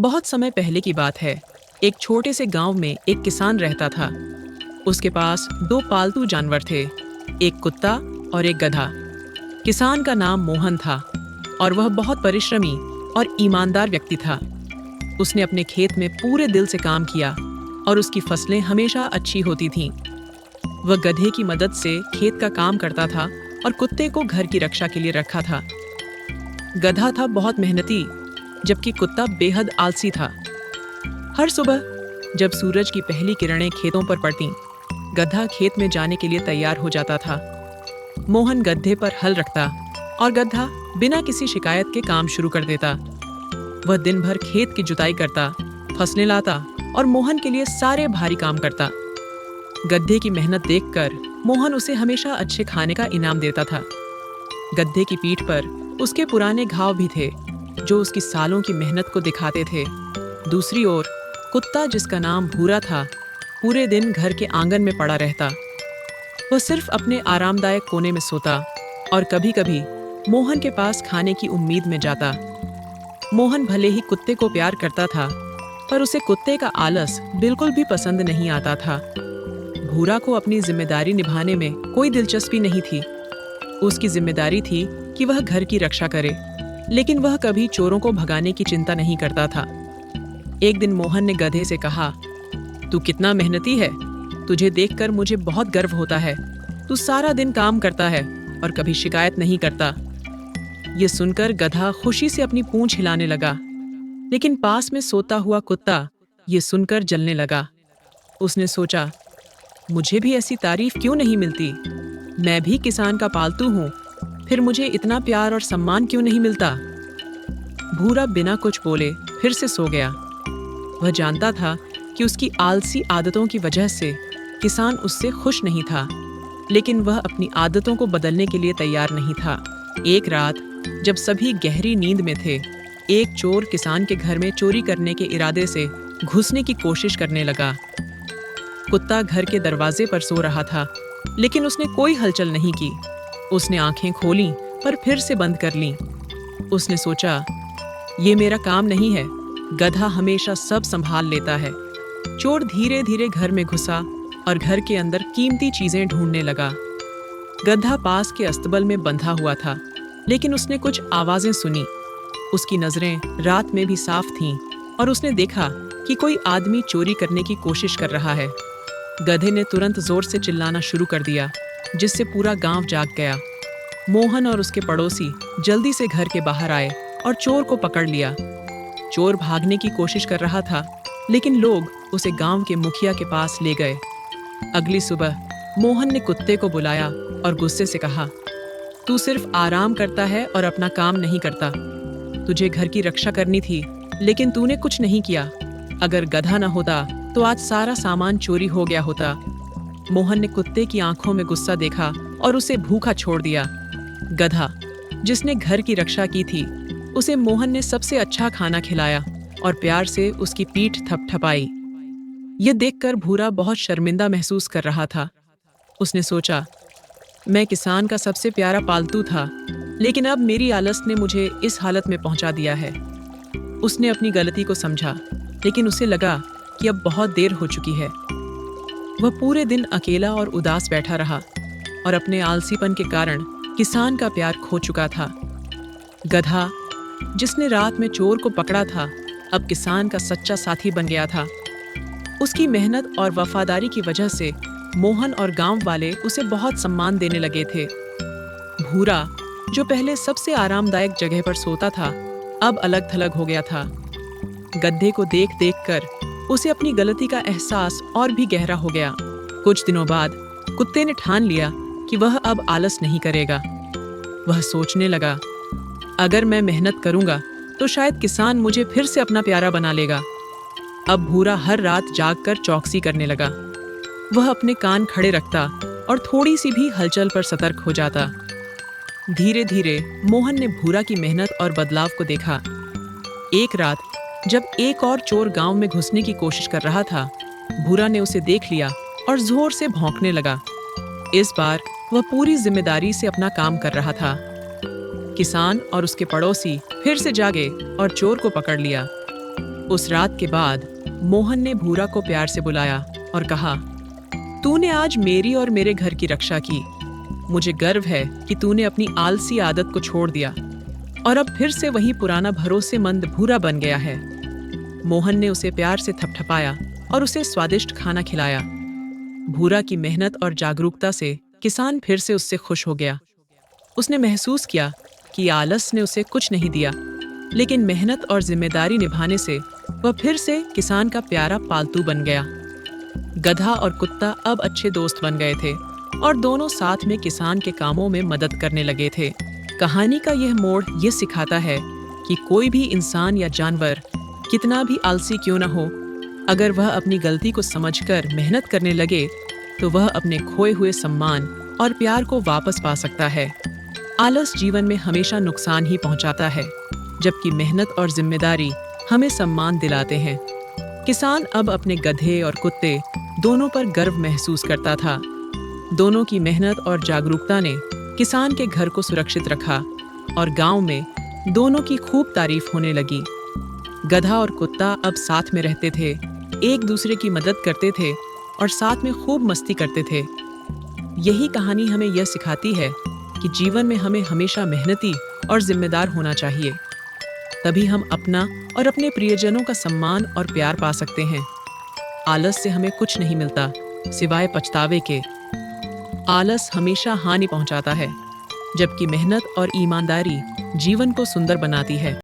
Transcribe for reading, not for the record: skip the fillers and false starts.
बहुत समय पहले की बात है। एक छोटे से गांव में एक किसान रहता था। उसके पास दो पालतू जानवर थे, एक कुत्ता और एक गधा। किसान का नाम मोहन था और वह बहुत परिश्रमी और ईमानदार व्यक्ति था। उसने अपने खेत में पूरे दिल से काम किया और उसकी फसलें हमेशा अच्छी होती थीं। वह गधे की मदद से खेत का काम करता था और कुत्ते को घर की रक्षा के लिए रखा था। गधा था बहुत मेहनती, जबकि कुत्ता बेहद आलसी था। हर सुबह जब सूरज की पहली किरणें खेतों पर पड़तीं, गधा खेत में जाने के लिए तैयार हो जाता था। मोहन गधे पर हल रखता और गधा बिना किसी शिकायत के काम शुरू कर देता। वह दिन भर खेत की जुताई करता, फसलें लाता और मोहन के लिए सारे भारी काम करता। गधे की मेहनत देखकर मोहन उसे हमेशा अच्छे खाने का इनाम देता था। गधे की पीठ पर उसके पुराने घाव भी थे, जो उसकी सालों की मेहनत को दिखाते थे। दूसरी ओर कुत्ता, जिसका नाम भूरा था, पूरे दिन घर के आंगन में पड़ा रहता। वह सिर्फ अपने आरामदायक कोने में सोता और कभी-कभी मोहन के पास खाने की उम्मीद में जाता। मोहन भले ही कुत्ते को प्यार करता था, पर उसे कुत्ते का आलस बिल्कुल भी पसंद नहीं आता था। भूरा को अपनी जिम्मेदारी निभाने में कोई दिलचस्पी नहीं थी। उसकी जिम्मेदारी थी कि वह घर की रक्षा करे, लेकिन वह कभी चोरों को भगाने की चिंता नहीं करता था। एक दिन मोहन ने गधे से कहा, "तू कितना मेहनती है। तुझे देखकर मुझे बहुत गर्व होता है। तू सारा दिन काम करता है और कभी शिकायत नहीं करता।" ये सुनकर गधा खुशी से अपनी पूंछ हिलाने लगा, लेकिन पास में सोता हुआ कुत्ता ये सुनकर जलने लगा। उसने सोचा, मुझे भी ऐसी तारीफ क्यों नहीं मिलती? मैं भी किसान का पालतू हूँ, फिर मुझे इतना प्यार और सम्मान क्यों नहीं मिलता? भूरा बिना कुछ बोले फिर से सो गया। वह जानता था कि उसकी आलसी आदतों की वजह से किसान उससे खुश नहीं था, लेकिन वह अपनी आदतों को बदलने के लिए तैयार नहीं था। एक रात जब सभी गहरी नींद में थे, एक चोर किसान के घर में चोरी करने के इरादे से घुसने की कोशिश करने लगा। कुत्ता घर के दरवाजे पर सो रहा था, लेकिन उसने कोई हलचल नहीं की। उसने आंखें खोलीं पर फिर से बंद कर लीं। उसने सोचा, ये मेरा काम नहीं है। गधा हमेशा सब संभाल लेता है। चोर धीरे धीरे घर में घुसा और घर के अंदर कीमती चीजें ढूंढने लगा। गधा पास के अस्तबल में बंधा हुआ था, लेकिन उसने कुछ आवाजें सुनी। उसकी नजरें रात में भी साफ थीं और उसने देखा कि कोई आदमी चोरी करने की कोशिश कर रहा है। गधे ने तुरंत जोर से चिल्लाना शुरू कर दिया, जिससे पूरा गांव जाग गया। मोहन और उसके पड़ोसी जल्दी से घर के बाहर आए और चोर को पकड़ लिया। चोर भागने की कोशिश कर रहा था, लेकिन लोग उसे गांव के मुखिया के पास ले गए। अगली सुबह मोहन ने कुत्ते को बुलाया और गुस्से से कहा, "तू सिर्फ आराम करता है और अपना काम नहीं करता। तुझे घर की रक्षा करनी थी, लेकिन तूने कुछ नहीं किया। अगर गधा न होता तो आज सारा सामान चोरी हो गया होता।" मोहन ने कुत्ते की आंखों में गुस्सा देखा और उसे भूखा छोड़ दिया। गधा, जिसने घर की रक्षा की थी, उसे मोहन ने सबसे अच्छा खाना खिलाया और प्यार से उसकी पीठ थपथपाई। यह देखकर भूरा बहुत शर्मिंदा महसूस कर रहा था। उसने सोचा, मैं किसान का सबसे प्यारा पालतू था, लेकिन अब मेरी आलस ने मुझे इस हालत में पहुंचा दिया है। उसने अपनी गलती को समझा, लेकिन उसे लगा कि अब बहुत देर हो चुकी है। वह पूरे दिन अकेला और उदास बैठा रहा और अपने आलसीपन के कारण किसान का प्यार खो चुका था। गधा, जिसने रात में चोर को पकड़ा था, अब किसान का सच्चा साथी बन गया था। उसकी मेहनत और वफादारी की वजह से मोहन और गांव वाले उसे बहुत सम्मान देने लगे थे। भूरा, जो पहले सबसे आरामदायक जगह पर सोता था, अब अलग थलग हो गया था। गधे को देख देखकर उसे अपनी गलती का एहसास और भी गहरा हो गया। कुछ दिनों बाद कुत्ते ने ठान लिया कि वह अब आलस नहीं करेगा। वह सोचने लगा, अगर मैं मेहनत करूंगा तो शायद किसान मुझे फिर से अपना प्यारा बना लेगा। अब भूरा हर रात जागकर चौकसी करने लगा। वह अपने कान खड़े रखता और थोड़ी सी भी हलचल पर सतर्क हो जाता। धीरे धीरे मोहन ने भूरा की मेहनत और बदलाव को देखा। एक रात जब एक और चोर गांव में घुसने की कोशिश कर रहा था, भूरा ने उसे देख लिया और जोर से भौंकने लगा। इस बार वह पूरी जिम्मेदारी से अपना काम कर रहा था। किसान और उसके पड़ोसी फिर से जागे और चोर को पकड़ लिया। उस रात के बाद मोहन ने भूरा को प्यार से बुलाया और कहा, तूने आज मेरी और मेरे घर की रक्षा की। मुझे गर्व है कि तूने अपनी आलसी आदत को छोड़ दिया और अब फिर से वही पुराना भरोसेमंद भूरा बन गया है। मोहन ने उसे प्यार से थपथपाया और उसे स्वादिष्ट खाना खिलाया। भूरा की मेहनत और जागरूकता से किसान फिर से उससे खुश हो गया। उसने महसूस किया कि आलस ने उसे कुछ नहीं दिया, लेकिन मेहनत और जिम्मेदारी निभाने से वह फिर से किसान का प्यारा पालतू बन गया। गधा और कुत्ता अब अच्छे दोस्त बन गए थे और दोनों साथ में किसान के कामों में मदद करने लगे थे। कहानी का यह मोड़ ये सिखाता है कि कोई भी इंसान या जानवर कितना भी आलसी क्यों न हो, अगर वह अपनी गलती को समझकर मेहनत करने लगे तो वह अपने खोए हुए सम्मान और प्यार को वापस पा सकता है। आलस जीवन में हमेशा नुकसान ही पहुंचाता है, जबकि मेहनत और जिम्मेदारी हमें सम्मान दिलाते हैं। किसान अब अपने गधे और कुत्ते दोनों पर गर्व महसूस करता था। दोनों की मेहनत और जागरूकता ने किसान के घर को सुरक्षित रखा और गांव में दोनों की खूब तारीफ होने लगी। गधा और कुत्ता अब साथ में रहते थे, एक दूसरे की मदद करते थे और साथ में खूब मस्ती करते थे। यही कहानी हमें यह सिखाती है कि जीवन में हमें हमेशा मेहनती और जिम्मेदार होना चाहिए। तभी हम अपना और अपने प्रियजनों का सम्मान और प्यार पा सकते हैं। आलस से हमें कुछ नहीं मिलता सिवाय पछतावे के। आलस हमेशा हानि पहुंचाता है, जबकि मेहनत और ईमानदारी जीवन को सुंदर बनाती है।